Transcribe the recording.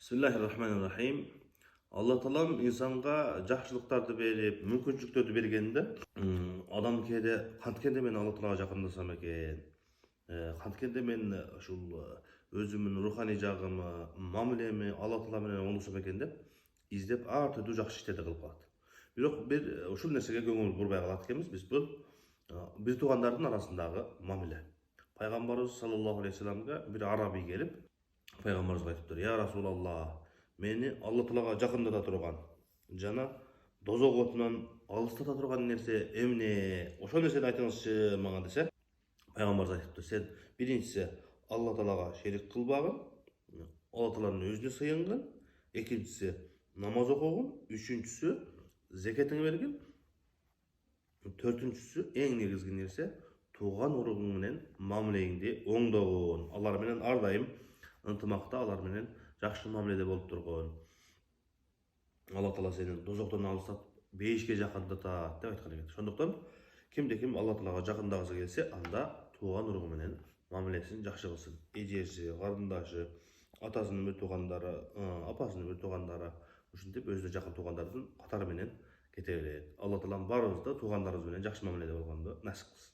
Bismillahirrahmanirrahim. Allah talam insanga жақшылықтарды беріп, мүмкіншіліктерді бергенде, адам кейде қанткенде мен Алла Талаға жақындасам екен, қанткенде мен өзімнің рухани жағымы, мамилеме Алла Тала менен оңдосам екен деп, издеп ар түрдүү жакшы иштерди кылып калат. Бирок бир ушул нерсеге көңүл бурбай калат экенбиз. Биз бул бир туугандардын арасындагы мамиле. Пайгамбарыбыз саллаллаху алейхи вассаламга бир араби келип, Пайгамбарыбызга айтыптыр: "Я Расулалла, мени Алла Талага жакындата турган жана дозок отунан алыстата турган нерсе эмне? Ошол нерсени айтыңызчы мага" десе, Пайгамбарыбыз айтыптыр: "Сен биринчиси Алла Талага шерик кылбагын, Алла Таланын өзүнө сыйынгын, экинчиси намаз окугун, үчүнчүсү зекетиңи бергин, төртүнчүсү эң негизги нерсе тууган уругуң менен мамилеңди оңдогун, алар менен ар дайым ынтымакта, алар менен жакшы мамиледе болуп тургун. Алла Тала сени дозоктон алыстатып, бейишке жакындатат" деп айткан экен. Ошондуктан кимде ким Алла Талага жакындагысы келсе, анда тууган уругу менен мамилесин жакшы кылсын. Эжеси, карындашы, атасынын бир туугандары, апасынын бир туугандары, ушинтип өзүнө жакын туугандардын катары менен кете берет. Алла Таалам баарыбызды туугандарыбыз менен жакшы мамиледе болгонду насип кылсын.